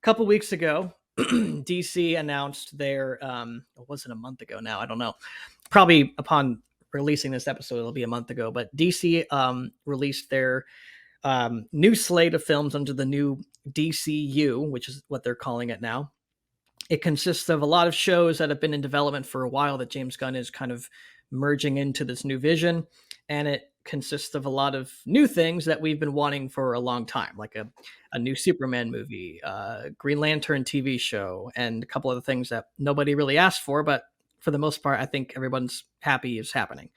couple weeks ago, DC announced their it wasn't a month ago now, I don't know. Probably upon releasing this episode, it'll be a month ago, but DC released their new slate of films under the new DCU, which is what they're calling it now. It consists of a lot of shows that have been in development for a while that James Gunn is kind of merging into this new vision. And it consists of a lot of new things that we've been wanting for a long time, like a new Superman movie, Green Lantern TV show, and a couple other things that nobody really asked for, but for the most part, I think everyone's happy is happening.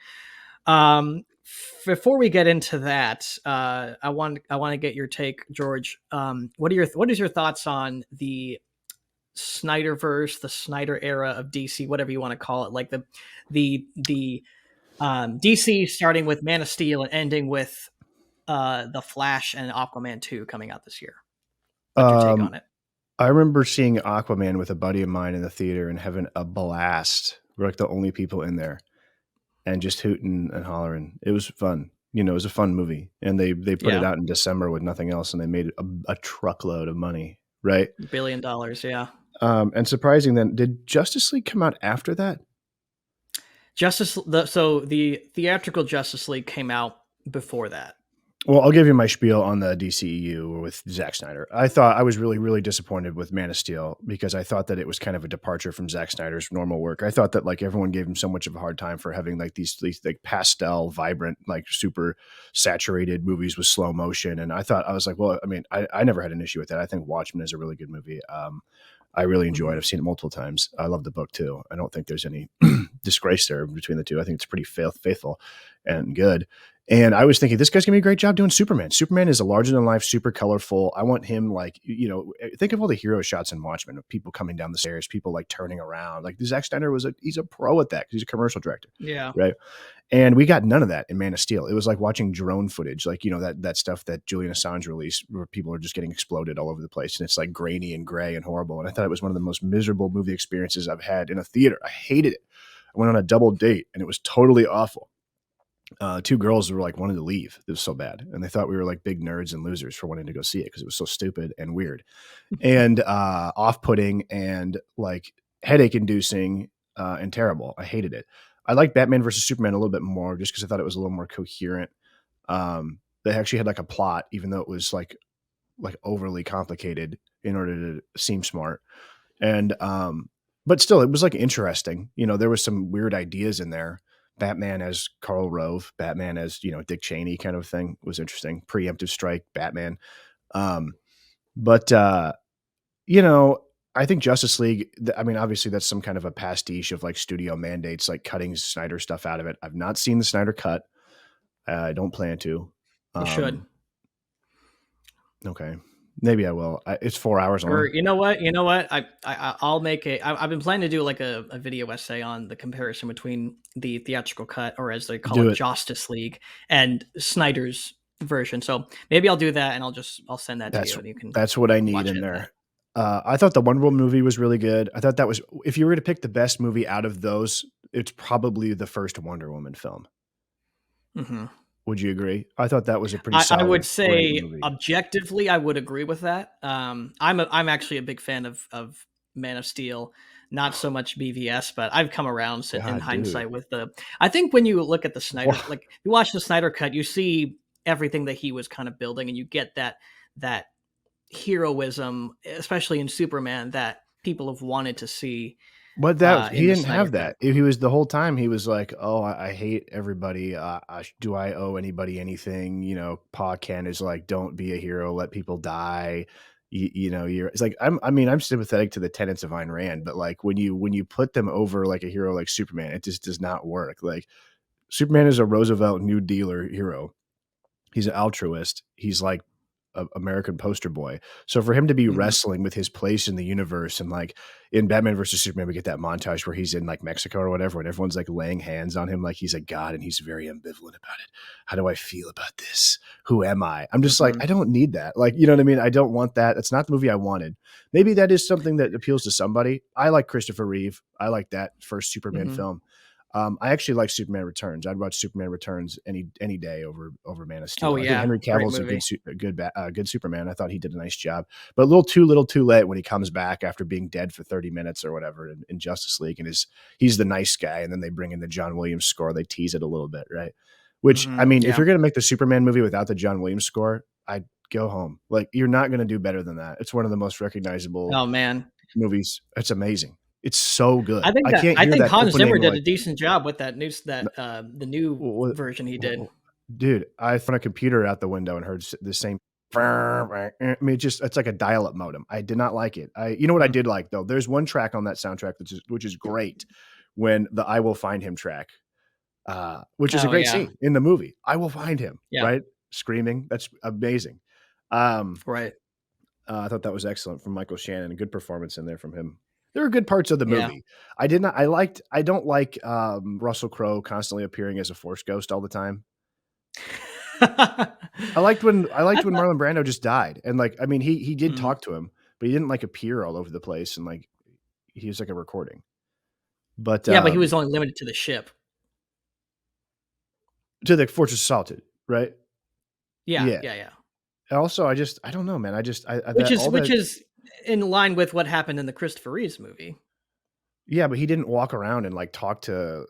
Before we get into that, I want to get your take, George. What is your thoughts on the Snyderverse, the Snyder era of DC, whatever you want to call it, like the DC starting with Man of Steel and ending with the Flash and Aquaman 2 coming out this year. What's your take on it? I remember seeing Aquaman with a buddy of mine in the theater and having a blast. We're like the only people in there and just hooting and hollering. It was fun. It was a fun movie. And they put it out in December with nothing else, and they made a truckload of money, right? $1 billion, yeah. And surprising then, did Justice League come out after that? The theatrical Justice League came out before that. Well, I'll give you my spiel on the DCEU with Zack Snyder. I was really, really disappointed with Man of Steel because I thought that it was kind of a departure from Zack Snyder's normal work. I thought that like everyone gave him so much of a hard time for having like these like pastel, vibrant, like super saturated movies with slow motion. And I was like, well, I mean, I never had an issue with that. I think Watchmen is a really good movie. I really enjoy it. I've seen it multiple times. I love the book too. I don't think there's any disgrace there between the two. I think it's pretty faithful and good. And I was thinking, this guy's gonna be a great job doing Superman. Superman is a larger than life, super colorful. I want him like, think of all the hero shots in Watchmen of people coming down the stairs, people like turning around. Like Zack Snyder he's a pro at that because he's a commercial director. Yeah. Right. And we got none of that in Man of Steel. It was like watching drone footage, like, that stuff that Julian Assange released where people are just getting exploded all over the place. And it's like grainy and gray and horrible. And I thought it was one of the most miserable movie experiences I've had in a theater. I hated it. I went on a double date and it was totally awful. Two girls were like wanted to leave. It was so bad. And they thought we were like big nerds and losers for wanting to go see it because it was so stupid and weird and off-putting and like headache inducing and terrible. I hated it. I liked Batman versus Superman a little bit more just because I thought it was a little more coherent. They actually had like a plot, even though it was like overly complicated in order to seem smart. And but still, it was like interesting. There was some weird ideas in there. Batman as Karl Rove, Batman as, Dick Cheney kind of thing was interesting. Preemptive strike, Batman. But I think Justice League, obviously that's some kind of a pastiche of like studio mandates, like cutting Snyder stuff out of it. I've not seen the Snyder cut. I don't plan to. You should. Okay. Maybe I will. It's 4 hours long. Or you know what? I'll make I've been planning to do like a video essay on the comparison between the theatrical cut, or as they call it, Justice League, and Snyder's version. So maybe I'll do that, and I'll send that to you, and you can. That's what I need in there. I thought the Wonder Woman movie was really good. I thought that was, if you were to pick the best movie out of those, it's probably the first Wonder Woman film. Mm-hmm. Would you agree? I thought that was a pretty solid. I would say objectively, I would agree with that. I'm actually a big fan of Man of Steel, not so much BVS, but I've come around in hindsight with I think when you look at the Snyder, like you watch the Snyder cut, you see everything that he was kind of building, and you get that heroism, especially in Superman, that people have wanted to see. But he didn't have that. He was the whole time. He was like, "Oh, I hate everybody. Do I owe anybody anything?" Pa Kent is like, "Don't be a hero. Let people die." It's like I'm sympathetic to the tenets of Ayn Rand, but like when you put them over like a hero like Superman, it just does not work. Like Superman is a Roosevelt New Dealer hero. He's an altruist. He's like American poster boy. So for him to be wrestling with his place in the universe, and like in Batman versus Superman, we get that montage where he's in like Mexico or whatever, and everyone's like laying hands on him like he's a god, and he's very ambivalent about it. How do I feel about this? Who am I? I'm just like, I don't need that. Like, you know what I mean? I don't want that. It's not the movie I wanted. Maybe that is something that appeals to somebody. I like Christopher Reeve. I like that first Superman film. I actually like Superman Returns. I'd watch Superman Returns any day over Man of Oh Steel. I think yeah, Henry great Cavill's a movie. good Superman. I thought he did a nice job, but a little too late when he comes back after being dead for 30 minutes or whatever in Justice League, and he's the nice guy, and then they bring in the John Williams score. They tease it a little bit, right? Which, I mean, if Yeah. you're gonna make the Superman movie without the John Williams score, I'd go home. Like, you're not gonna do better than that. It's one of the most recognizable Oh man, movies. It's amazing. It's so good. I think I that can't hear that Hans Zimmer opening did a like, decent job with that news n- that the new w- version he did. w- dude, I threw a computer out the window and heard the same. I mean, it's like a dial-up modem. I did not like it. You know what I Mhm. did like though? There's one track on that soundtrack which is great, when the "I Will Find Him" track, which is a Oh great yeah, scene in the movie. I will find him, yeah, right? Screaming. That's amazing. Um, right, I thought that was excellent from Michael Shannon. A good performance in there from him. There were good parts of the yeah. movie. I did not. I liked. I don't like Russell Crowe constantly appearing as a Force ghost all the time. I liked when thought, Marlon Brando just died, and like, I mean, he did mm, talk to him, but he didn't like appear all over the place, and like, he was like a recording. But yeah, but he was only limited to the ship. to the Fortress Assaulted, right? Yeah, Yeah. yeah, yeah. And also, I don't know, man. I Which that is all which that. is in line with what happened in the Christopher Reeves movie. Yeah, but he didn't walk around and like talk to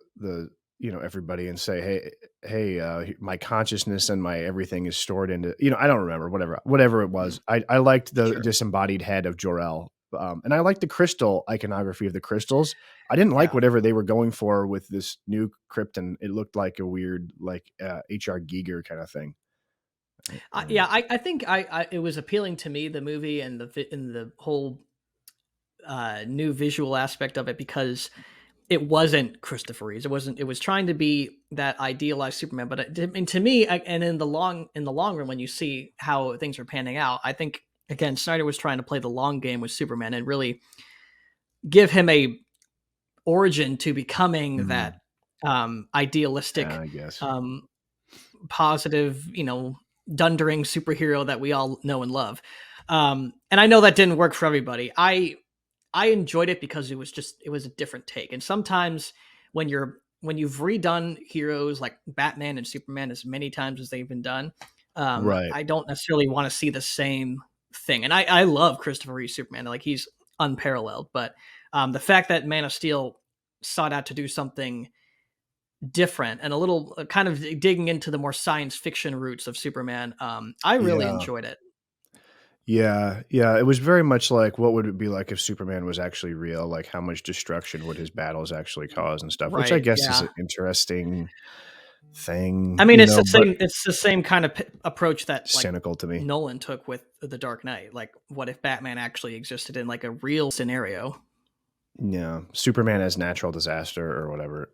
everybody and say, hey, my consciousness and my everything is stored into, I don't remember, whatever it Mm, was. I liked the sure. disembodied head of Jor-El. And I liked the crystal iconography of the crystals. I didn't like Yeah. whatever they were going for with this new Krypton. It looked like a weird, like, HR Giger kind of thing. Yeah, I think it was appealing to me, the movie, and the whole new visual aspect of it, because it wasn't Christopher Reeves. It was trying to be that idealized Superman, but and to me, and in the long run, when you see how things are panning out, I think again Snyder was trying to play the long game with Superman and really give him a origin to becoming Mm, that idealistic, I guess. um, positive, dundering superhero that we all know and love. And I know that didn't work for everybody. I enjoyed it because it was a different take. And sometimes when you've redone heroes like Batman and Superman as many times as they've been done, Right. I don't necessarily want to see the same thing. And I love Christopher Reeve Superman, like he's unparalleled. But the fact that Man of Steel sought out to do something different and a little kind of digging into the more science fiction roots of Superman, I really Yeah. enjoyed it. Yeah, yeah, it was very much like, what would it be like if Superman was actually real? Like, how much destruction would his battles actually cause and stuff, which I Right? guess is Yeah. an interesting I thing, mean, but it's the same kind of approach that like cynical to me. Nolan took with The Dark Knight. Like, what if Batman actually existed in like a real scenario? Yeah, Superman as natural disaster or whatever.